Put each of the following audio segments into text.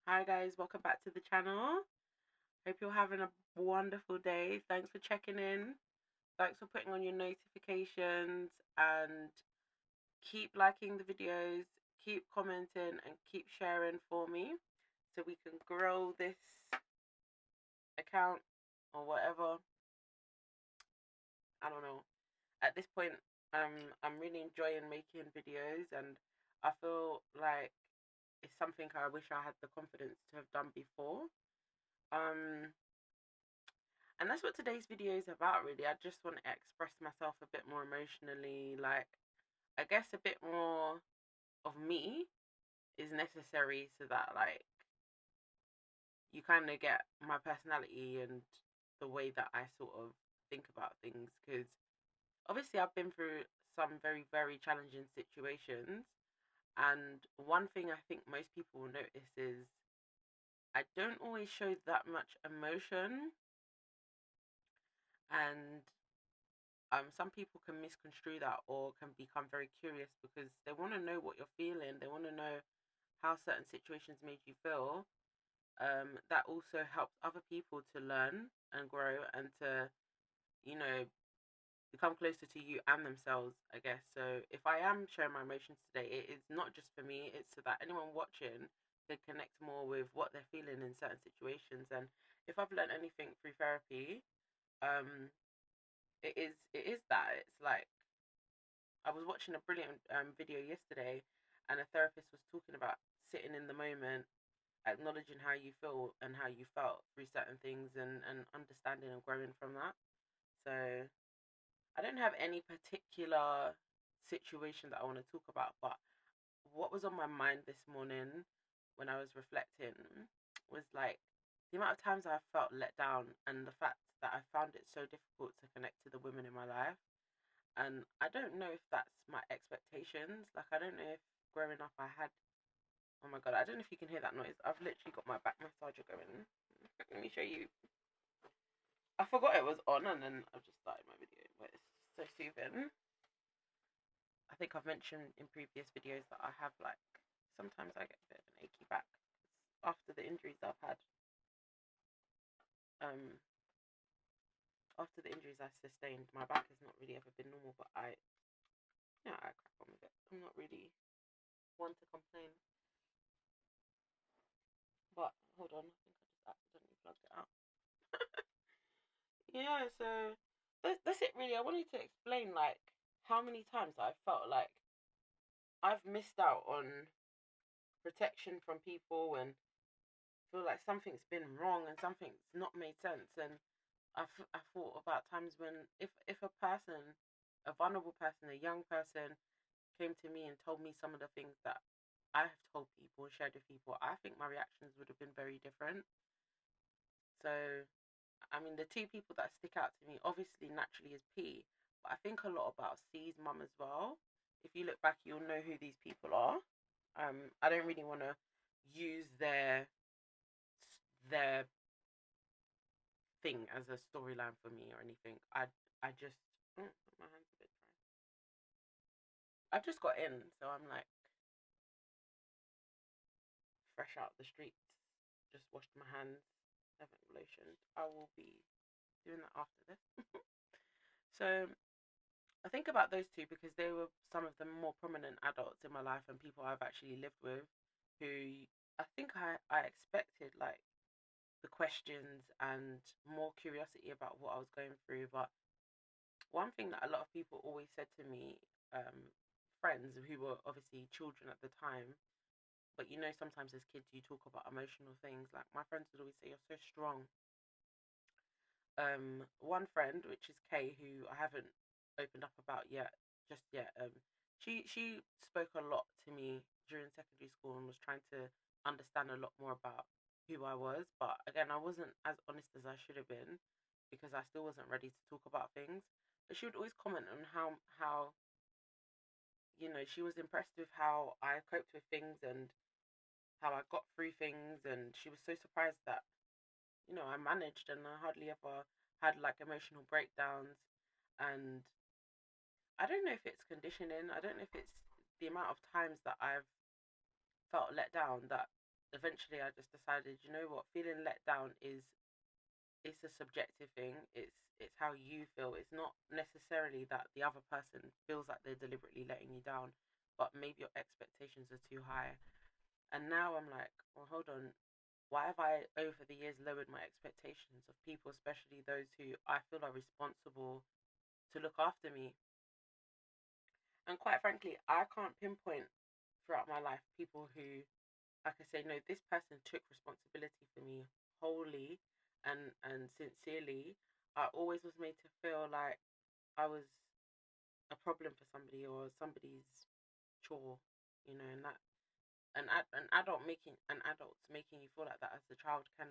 Hi guys, welcome back to the channel. Hope you're having a wonderful day. Thanks for checking in. Thanks for putting on your notifications and keep liking the videos, keep commenting and keep sharing for me so we can grow this account or whatever. I don't know. At this point, I'm really enjoying making videos and I feel like it's something I wish I had the confidence to have done before. Um And that's what today's video is about, really. I just want to express myself a bit more emotionally. Like, I guess a bit more of me is necessary so that, like, you kind of get my personality and the way that I sort of think about things. Because obviously, I've been through some very, very challenging situations. And one thing I think most people will notice is I don't always show that much emotion. And some people can misconstrue that or can become very curious because they want to know what you're feeling. They want to know how certain situations made you feel. That also helps other people to learn and grow and to, you know, become closer to you and themselves, I guess. So if I am sharing my emotions today, it is not just for me, it's so that anyone watching can connect more with what they're feeling in certain situations. And if I've learned anything through therapy, um, it is that it's like I was watching a brilliant video yesterday, and a therapist was talking about sitting in the moment, acknowledging how you feel and how you felt through certain things, and understanding and growing from that. So I don't have any particular situation that I want to talk about, but what was on my mind this morning when I was reflecting was like the amount of times I felt let down and the fact that I found it so difficult to connect to the women in my life. And I don't know if that's my expectations. Like, I don't know if growing up I had. Oh my god, I don't know if you can hear that noise. I've literally got my back massager going. Let me show you. I forgot it was on and then I've just started my video, but it's so soothing. I think I've mentioned in previous videos that I have, like, sometimes I get a bit of an achy back after the injuries I've had. Um, After the injuries I sustained, my back has not really ever been normal, but I crack on with it. I'm not really one to complain. But hold on, I think I just accidentally plugged it out. Yeah, so that's it really. I wanted to explain like how many times I felt like I've missed out on protection from people and feel like something's been wrong and something's not made sense. And I thought about times when if a person, a vulnerable person, a young person came to me and told me some of the things that I have told people and shared with people, I think my reactions would have been very different. So I mean, the two people that stick out to me obviously naturally is P, but I think a lot about C's mum as well. If you look back, you'll know who these people are. I don't really want to use their thing as a storyline for me or anything. I just my hands a bit dry. I've just got in, so I'm like fresh out the streets. Just washed my hands, haven't lotioned. I will be doing that after this. So I think about those two because they were some of the more prominent adults in my life and people I've actually lived with who I think I expected like the questions and more curiosity about what I was going through. But one thing that a lot of people always said to me, friends who were obviously children at the time, but you know, sometimes as kids you talk about emotional things. Like my friends would always say, "You're so strong." One friend, which is Kay, who I haven't opened up about yet, just yet. She spoke a lot to me during secondary school and was trying to understand a lot more about who I was. But again, I wasn't as honest as I should have been because I still wasn't ready to talk about things. But she would always comment on how she was impressed with how I coped with things and how I got through things, and she was so surprised that I managed and I hardly ever had like emotional breakdowns. And I don't know if it's conditioning, I don't know if it's the amount of times that I've felt let down that eventually I just decided, you know what, feeling let down is it's a subjective thing. It's how you feel. It's not necessarily that the other person feels like they're deliberately letting you down, but maybe your expectations are too high. And now I'm like, well, hold on. Why have I over the years lowered my expectations of people, especially those who I feel are responsible to look after me? And quite frankly, I can't pinpoint throughout my life people who I can say, no, this person took responsibility for me wholly and sincerely. I always was made to feel like I was a problem for somebody or somebody's chore, and that an adult making an adult making you feel like that as a child can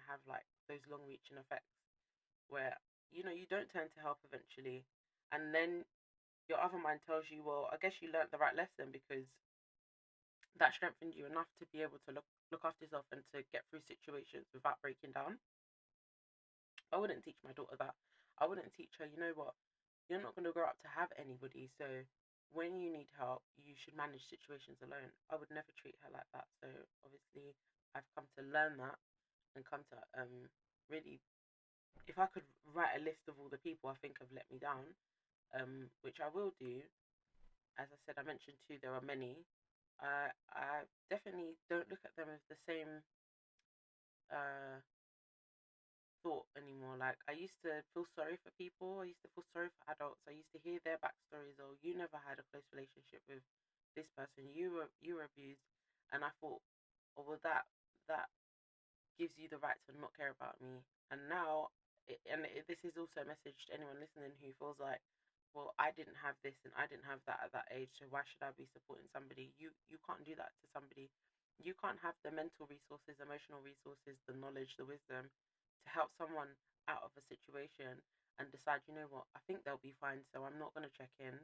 have like those long reaching effects where you don't turn to help eventually, and then your other mind tells you, well, I guess you learnt the right lesson because that strengthened you enough to be able to look after yourself and to get through situations without breaking down. I wouldn't teach my daughter that. I wouldn't teach her, you know what, you're not going to grow up to have anybody, so when you need help, you should manage situations alone. I would never treat her like that. So obviously, I've come to learn that and come to really, if I could write a list of all the people I think have let me down, which I will do. As I said, I mentioned two. There are many. I definitely don't look at them as the same uh, thought anymore. Like I used to feel sorry for people. I used to feel sorry for adults. I used to hear their backstories. Or you never had a close relationship with this person. You were abused, and I thought, oh well, that gives you the right to not care about me. And now, this is also a message to anyone listening who feels like, well, I didn't have this and I didn't have that at that age, so why should I be supporting somebody? You can't do that to somebody. You can't have the mental resources, emotional resources, the knowledge, the wisdom to help someone out of a situation and decide, you know what, I think they'll be fine, so I'm not going to check in.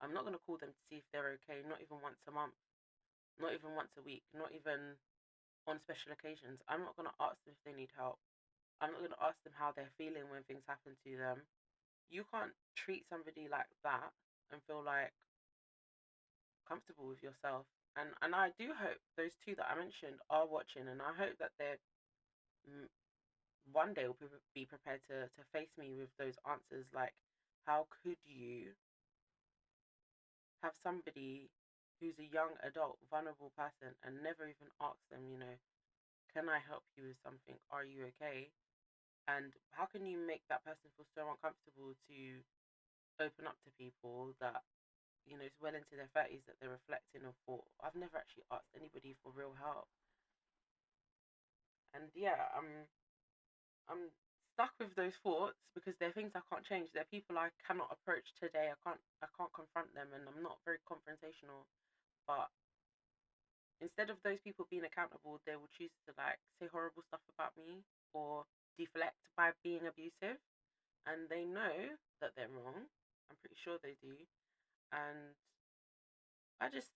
I'm not going to call them to see if they're okay, not even once a month, not even once a week, not even on special occasions. I'm not going to ask them if they need help. I'm not going to ask them how they're feeling when things happen to them. You can't treat somebody like that and feel like comfortable with yourself. And I do hope those two that I mentioned are watching, and I hope that they're one day will be prepared to face me with those answers. Like, how could you have somebody who's a young adult, vulnerable person, and never even ask them, can I help you with something? Are you okay? And how can you make that person feel so uncomfortable to open up to people that, it's well into their 30s that they're reflecting on thought, I've never actually asked anybody for real help. And yeah, I'm stuck with those thoughts because they're things I can't change. They're people I cannot approach today. I can't confront them, and I'm not very confrontational. But instead of those people being accountable, they will choose to like say horrible stuff about me or deflect by being abusive. And they know that they're wrong. I'm pretty sure they do. And I just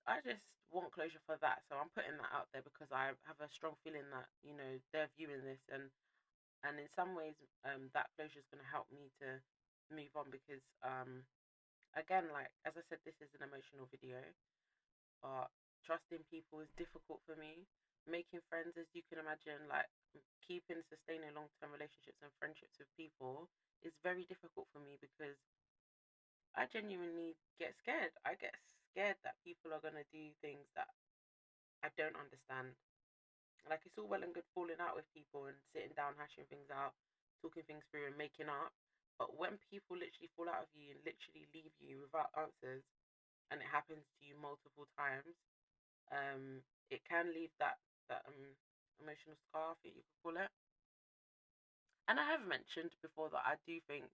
want closure for that. So I'm putting that out there because I have a strong feeling that, they're viewing this, and in some ways that closure is going to help me to move on because again, like as I said, this is an emotional video, but trusting people is difficult for me. Making friends, as you can imagine, like keeping sustaining long-term relationships and friendships with people is very difficult for me because I genuinely get scared. I get scared that people are gonna do things that I don't understand. Like it's all well and good falling out with people and sitting down, hashing things out, talking things through and making up. But when people literally fall out of you and literally leave you without answers and it happens to you multiple times, it can leave that emotional scar, I think you could call it. And I have mentioned before that I do think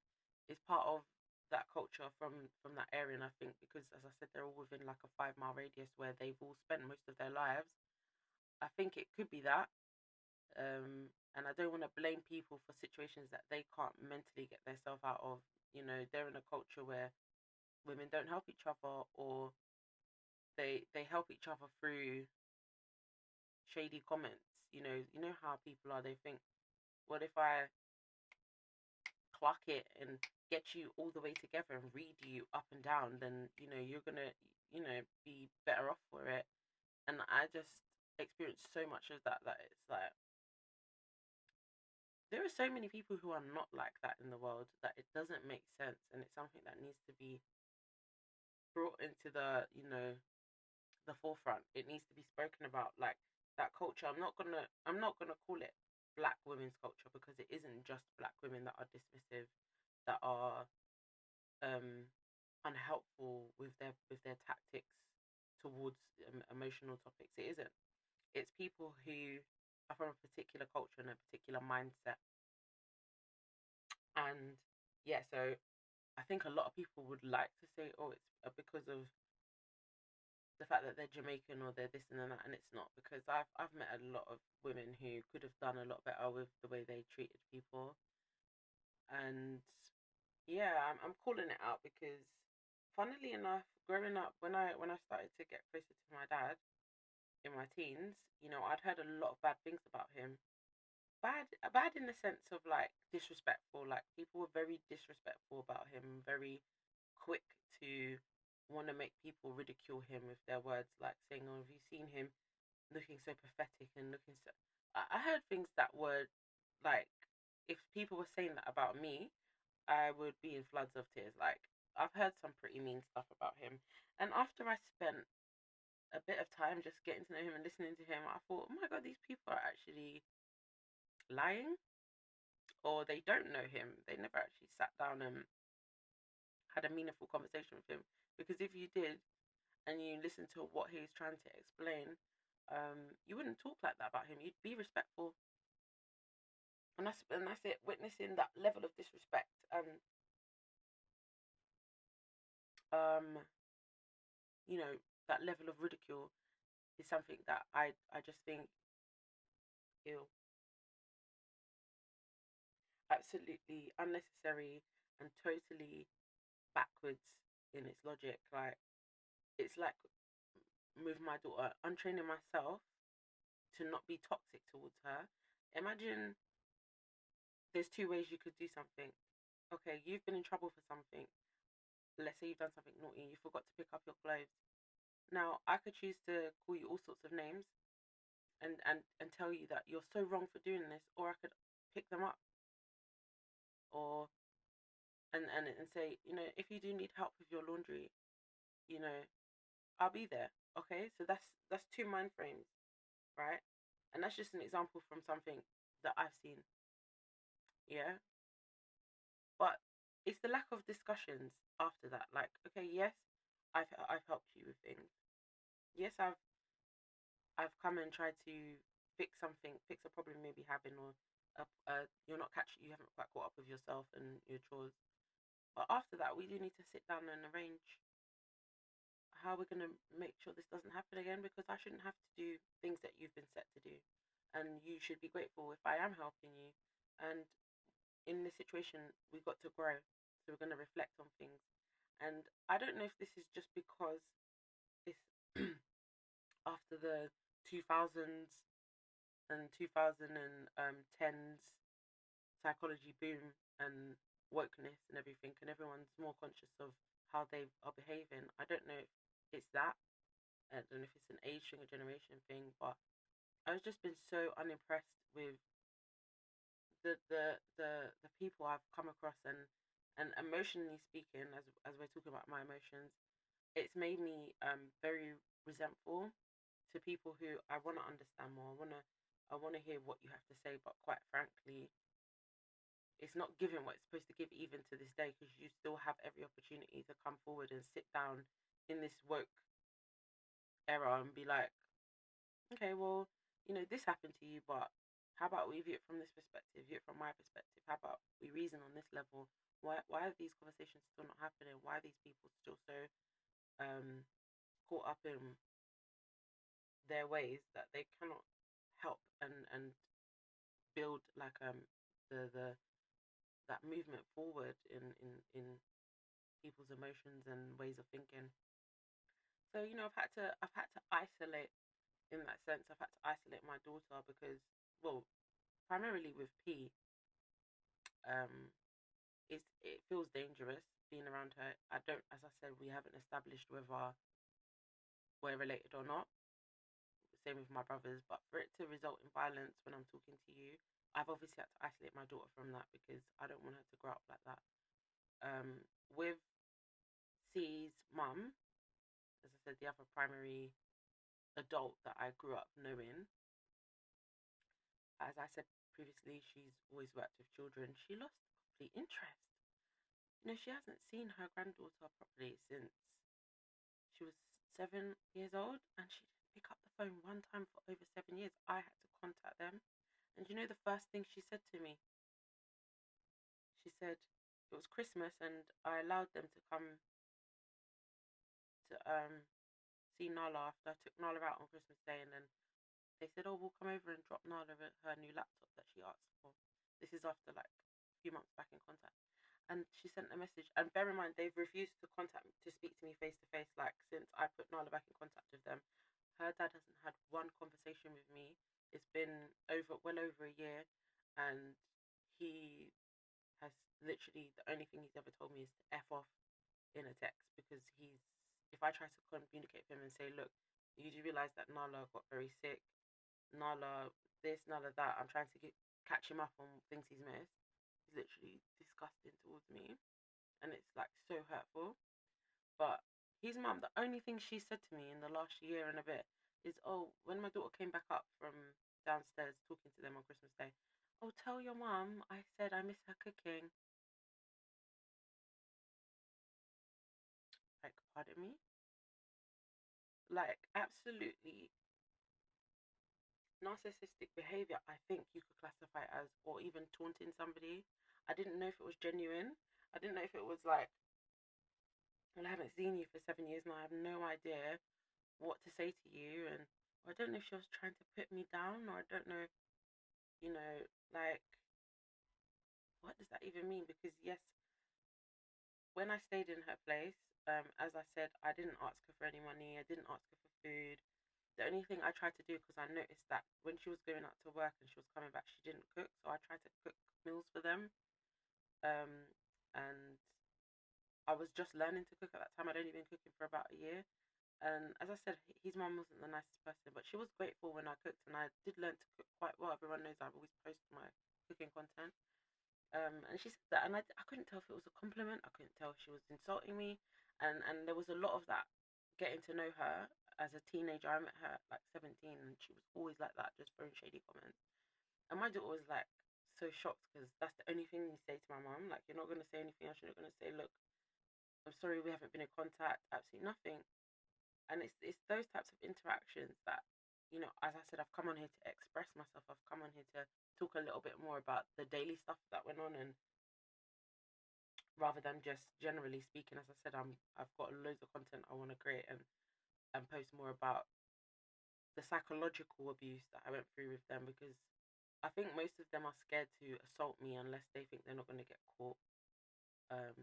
it's part of that culture from that area, and I think because, as I said, they're all within like a 5 mile radius where they've all spent most of their lives. I think it could be that, and I don't want to blame people for situations that they can't mentally get themselves out of. They're in a culture where women don't help each other, or they help each other through shady comments. You know how people are. They think, what if I clock it and get you all the way together and read you up and down, then you're gonna be better off for it. And I just experienced so much of that that it's like there are so many people who are not like that in the world that it doesn't make sense, and it's something that needs to be brought into the forefront. It needs to be spoken about, like that culture. I'm not gonna call it black women's culture because it isn't just black women that are dismissive, that are um unhelpful with their tactics towards emotional topics. It isn't. It's people who are from a particular culture and a particular mindset. And yeah, so I think a lot of people would like to say, oh, it's because of the fact that they're Jamaican or they're this and that, and it's not, because I've met a lot of women who could have done a lot better with the way they treated people. And yeah, I'm calling it out because, funnily enough, growing up, when I started to get closer to my dad in my teens, I'd heard a lot of bad things about him. Bad in the sense of like disrespectful. Like people were very disrespectful about him, very quick to want to make people ridicule him with their words, like saying, "Oh, have you seen him looking so pathetic and looking so?" I heard things that were like, if people were saying that about me, I would be in floods of tears. Like I've heard some pretty mean stuff about him, and after I spent a bit of time just getting to know him and listening to him, I thought, oh my god, these people are actually lying, or they don't know him. They never actually sat down and had a meaningful conversation with him. Because if you did, and you listen to what he was trying to explain, you wouldn't talk like that about him. You'd be respectful, and that's it. Witnessing that level of disrespect and um, you know, that level of ridicule is something that I just think, ew, absolutely unnecessary and totally backwards in its logic. Like it's like with my daughter, untraining myself to not be toxic towards her. Imagine there's two ways you could do something. Okay, you've been in trouble for something. Let's say you've done something naughty, you forgot to pick up your clothes. Now, I could choose to call you all sorts of names and tell you that you're so wrong for doing this, or I could pick them up, or and say, if you do need help with your laundry, you know, I'll be there. Okay, so that's two mind frames, right? And that's just an example from something that I've seen. Yeah, but it's the lack of discussions after that. Like, okay, yes, I've helped you with things. Yes, I've come and tried to fix a problem you may be having, or you haven't quite caught up with yourself and your chores. But after that, we do need to sit down and arrange how we're gonna make sure this doesn't happen again. Because I shouldn't have to do things that you've been set to do, and you should be grateful if I am helping you. And in this situation, we've got to grow, so we're gonna reflect on things. And I don't know if this is just because this after the 2000s and 2010s psychology boom and wokeness and everything, and everyone's more conscious of how they are behaving. I don't know if it's that. I don't know if it's an age thing, a generation thing, but I've just been so unimpressed with the people I've come across, and emotionally speaking, as we're talking about my emotions, it's made me very resentful to people who I want to understand more. I want to hear what you have to say, but quite frankly, it's not giving what it's supposed to give even to this day, because you still have every opportunity to come forward and sit down in this woke era and be like, okay, well, this happened to you, but how about we view it from this perspective, view it from my perspective? How about we reason on this level? Why are these conversations still not happening? Why are these people still so um caught up in their ways that they cannot help and build like the that movement forward in people's emotions and ways of thinking. So I've had to isolate in that sense. I've had to isolate my daughter because, well, primarily with P, um, it feels dangerous being around her. I don't, as I said, we haven't established whether we're related or not. same with my brothers. But for it to result in violence when I'm talking to you, I've obviously had to isolate my daughter from that because I don't want her to grow up like that. With C's mum, as I said, the other primary adult that I grew up knowing, as I said previously, she's always worked with children. She lost complete interest. She hasn't seen her granddaughter properly since she was 7 years old, and she didn't pick up the phone one time for over 7 years. I had to contact them. And the first thing she said to me? She said it was Christmas and I allowed them to come to see Nala after I took Nala out on Christmas Day, and then they said, oh, we'll come over and drop Nala her new laptop that she asked for. This is after like a few months back in contact. And she sent a message, and bear in mind, they've refused to speak to me face to face, like, since I put Nala back in contact with them. Her dad hasn't had one conversation with me. It's been well over a year, and he has literally, the only thing he's ever told me is to F off in a text, because if I try to communicate with him and say, look, you do realize that Nala got very sick, Nala this, Nala that, I'm trying to catch him up on things he's missed, he's literally disgusting towards me, and it's like so hurtful. But his mum, the only thing she said to me in the last year and a bit is, oh, when my daughter came back up from downstairs talking to them on Christmas Day, oh, tell your mum I said I miss her cooking. Like, pardon me? Like, absolutely narcissistic behavior, I think you could classify as, or even taunting somebody. I didn't know if it was genuine. I didn't know if it was like, well, I haven't seen you for 7 years now. I have no idea what to say to you. And I don't know if she was trying to put me down, or I don't know, you know, like, what does that even mean? Because, yes, when I stayed in her place, as I said, I didn't ask her for any money. I didn't ask her for food. The only thing I tried to do, because I noticed that when she was going out to work and she was coming back, she didn't cook. So I tried to cook meals for them. And I was just learning to cook at that time. I'd only been cooking for about a year. And as I said, his mum wasn't the nicest person, but she was grateful when I cooked, and I did learn to cook quite well. Everyone knows I've always posted my cooking content. And she said that, and I couldn't tell if it was a compliment. I couldn't tell if she was insulting me. And there was a lot of that getting to know her as a teenager. I met her at like 17, and she was always like that, just throwing shady comments. And my daughter was like so shocked, because that's the only thing you say to my mum. Like, you're not going to say anything else. You're not going to say, look, I'm sorry, we haven't been in contact. Absolutely nothing. And it's those types of interactions that, as I said, I've come on here to express myself. I've come on here to talk a little bit more about the daily stuff that went on, and rather than just generally speaking, as I said, I've got loads of content I want to create and post more about the psychological abuse that I went through with them, because I think most of them are scared to assault me unless they think they're not going to get caught.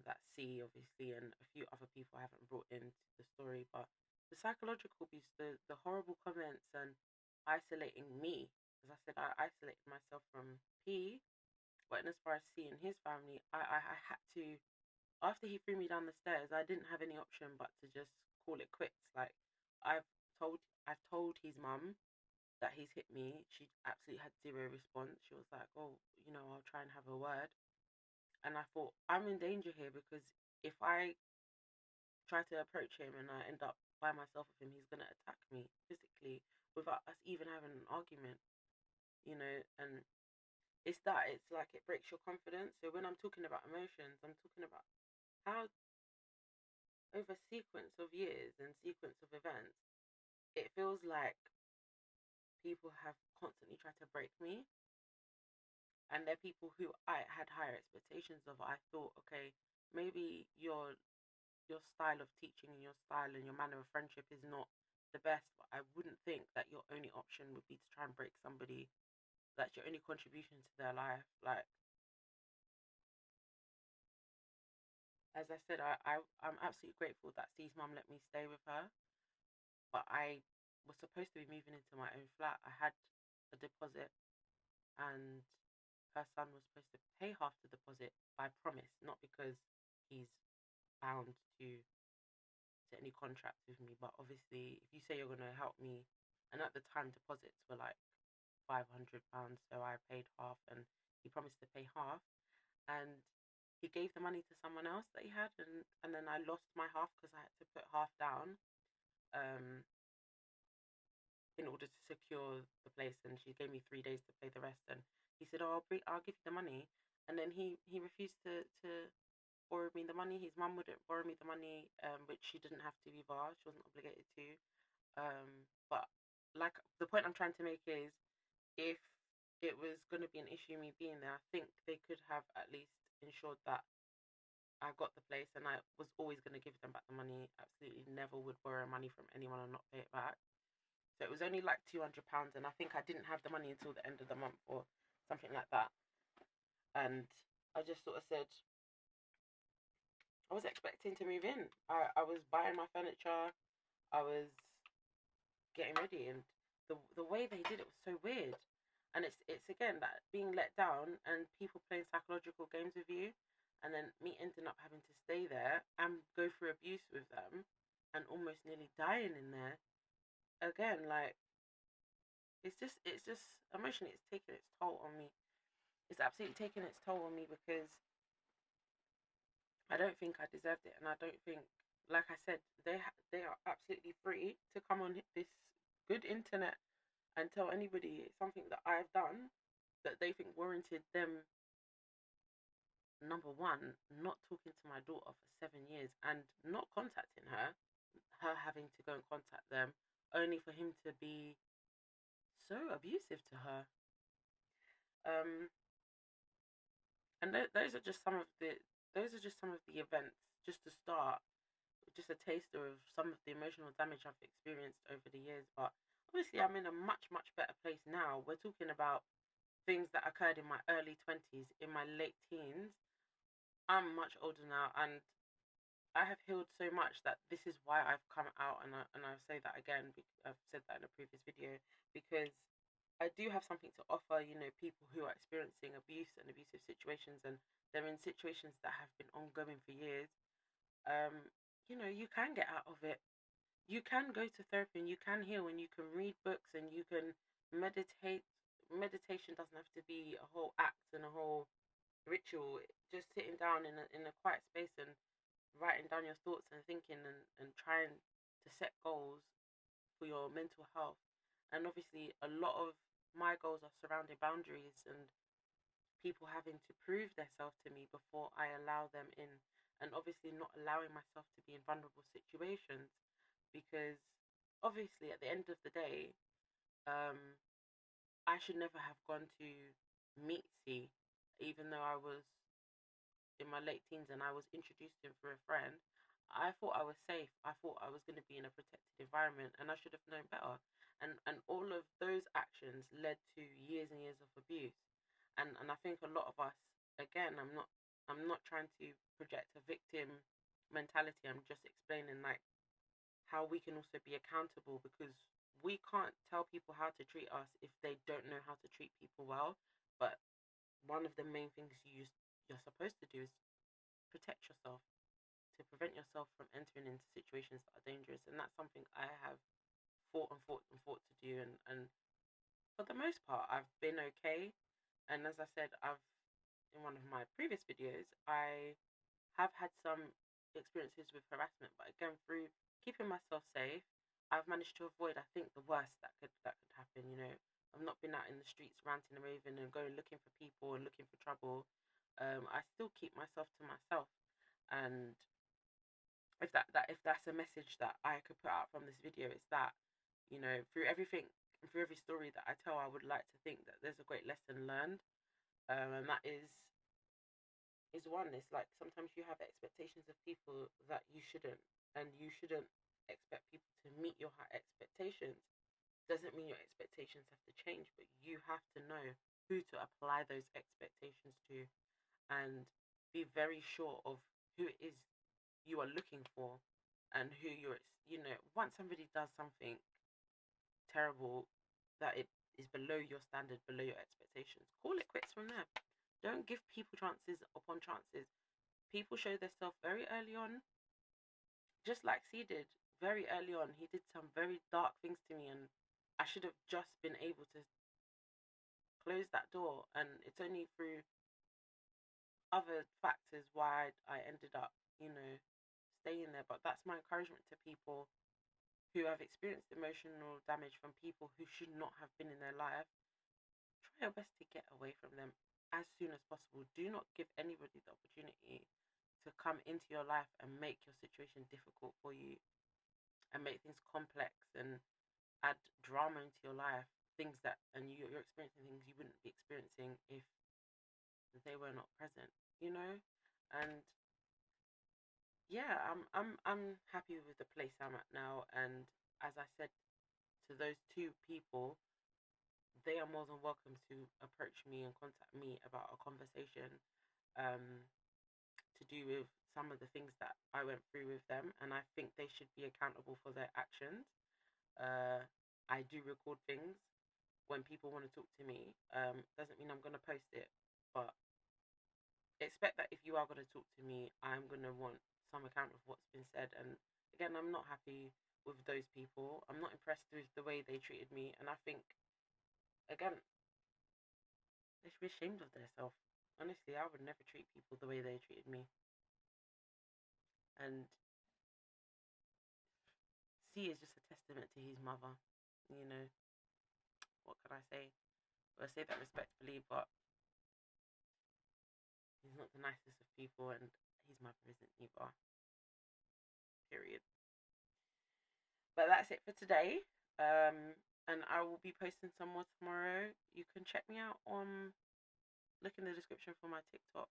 That C, obviously, and a few other people I haven't brought into the story, but the psychological abuse, the horrible comments, and isolating me. As I said, I isolated myself from P, but as far as C and his family, I had to, after he threw me down the stairs, I didn't have any option but to just call it quits. Like, I've I've told his mum that he's hit me. She absolutely had zero response. She was like, oh, I'll try and have a word. And I thought, I'm in danger here, because if I try to approach him and I end up by myself with him, he's going to attack me physically without us even having an argument, and it's like it breaks your confidence. So when I'm talking about emotions, I'm talking about how over sequence of years and sequence of events, it feels like people have constantly tried to break me, and they're people who I had higher expectations of. I thought, okay, maybe your style of teaching and your style and your manner of friendship is not the best, but I wouldn't think that your only option would be to try and break somebody. That's your only contribution to their life. Like, as I said, I'm absolutely grateful that Steve's mum let me stay with her, but I was supposed to be moving into my own flat. I had a deposit, and her son was supposed to pay half the deposit by promise, not because he's bound to any contract with me. But obviously, if you say you're going to help me And at the time, deposits were like £500, so I paid half, and he promised to pay half, and he gave the money to someone else that he had, and then I lost my half because I had to put half down, um, in order to secure the place, and she gave me 3 days to pay the rest. And he said, "Oh, I'll give you the money," and then he refused to borrow me the money. His mum wouldn't borrow me the money, which she didn't have to either. She wasn't obligated to. But like the point I'm trying to make is, if it was going to be an issue me being there, I think they could have at least ensured that I got the place, and I was always going to give them back the money. Absolutely never would borrow money from anyone and not pay it back. So it was only like £200, and I think I didn't have the money until the end of the month or something like that. And I just sort of said, I was expecting to move in. I was buying my furniture. I was getting ready, and the way they did it was so weird. And it's again that being let down and people playing psychological games with you, and then me ending up having to stay there and go through abuse with them, and almost nearly dying in there. Again, like, it's just emotionally, it's taking its toll on me. It's absolutely taking its toll on me, because I don't think I deserved it, and I don't think, like I said, they are absolutely free to come on this good internet and tell anybody something that I've done that they think warranted them, number one, not talking to my daughter for 7 years and not contacting her having to go and contact them, only for him to be so abusive to her. Um, and those are just some of the events, just to start, just a taster of some of the emotional damage I've experienced over the years. But obviously, I'm in a much, much better place now. We're talking about things that occurred in my early 20s, in my late teens. I'm much older now, and I have healed so much that this is why I've come out, and I'll say that again. I've said that in a previous video, because I do have something to offer. People who are experiencing abuse and abusive situations, and they're in situations that have been ongoing for years. Um, you can get out of it. You can go to therapy, and you can heal, and you can read books, and you can meditate. Meditation doesn't have to be a whole act and a whole ritual. Just sitting down in a quiet space and writing down your thoughts and thinking, and trying to set goals for your mental health. And obviously, a lot of my goals are surrounding boundaries and people having to prove themselves to me before I allow them in. And obviously, not allowing myself to be in vulnerable situations, because obviously, at the end of the day, um, I should never have gone to meet C, even though I was in my late teens and I was introduced to him through a friend. I thought I was safe. I thought I was going to be in a protected environment, and I should have known better. And all of those actions led to years and years of abuse. And I think a lot of us, again, I'm not trying to project a victim mentality. I'm just explaining, like, how we can also be accountable, because we can't tell people how to treat us if they don't know how to treat people well. But one of the main things you're supposed to do is protect yourself, to prevent yourself from entering into situations that are dangerous. And that's something I have fought and fought and fought to do. And for the most part, I've been okay. And as I said, in one of my previous videos, I have had some experiences with harassment, but again, through keeping myself safe, I've managed to avoid, I think, the worst that could happen. I've not been out in the streets ranting and raving and going looking for people and looking for trouble. I still keep myself to myself, and if that's a message that I could put out from this video, it's that, through everything, through every story that I tell, I would like to think that there's a great lesson learned, and that is one. It's like, sometimes you have expectations of people that you shouldn't, and you shouldn't expect people to meet your high expectations. Doesn't mean your expectations have to change, but you have to know who to apply those expectations to, and be very sure of who it is you are looking for, and who once somebody does something terrible that it is below your standard, below your expectations, call it quits from there. Don't give people chances upon chances. People show themselves very early on, just like C did. Very early on, he did some very dark things to me, and I should have just been able to close that door, and it's only through other factors why I ended up, you know, staying there. But that's my encouragement to people who have experienced emotional damage from people who should not have been in their life. Try your best to get away from them as soon as possible. Do not give anybody the opportunity to come into your life and make your situation difficult for you and make things complex and add drama into your life. Things that, and you're experiencing things you wouldn't be experiencing if they were not present, you know? And yeah, I'm happy with the place I'm at now. And as I said to those two people, they are more than welcome to approach me and contact me about a conversation, um, to do with some of the things that I went through with them. And I think they should be accountable for their actions. I do record things when people want to talk to me. Doesn't mean I'm going to post it, but expect that if you are going to talk to me, I'm going to want some account of what's been said. And again, I'm not happy with those people. I'm not impressed with the way they treated me. And I think, again, they should be ashamed of themselves. Honestly, I would never treat people the way they treated me. And C is just a testament to his mother. You know, what can I say? Well, I say that respectfully, but he's not the nicest of people, and his mother isn't either. Period. But that's it for today. And I will be posting some more tomorrow. You can check me out on, look in the description for my TikTok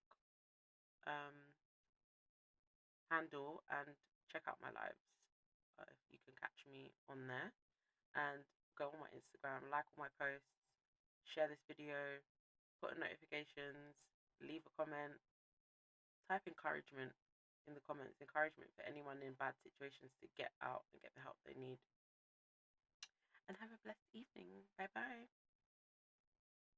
um, handle, and check out my lives. You can catch me on there, and go on my Instagram, like all my posts, share this video, put on notifications, leave a comment, type encouragement in the comments, encouragement for anyone in bad situations to get out and get the help they need. And have a blessed evening. Bye bye.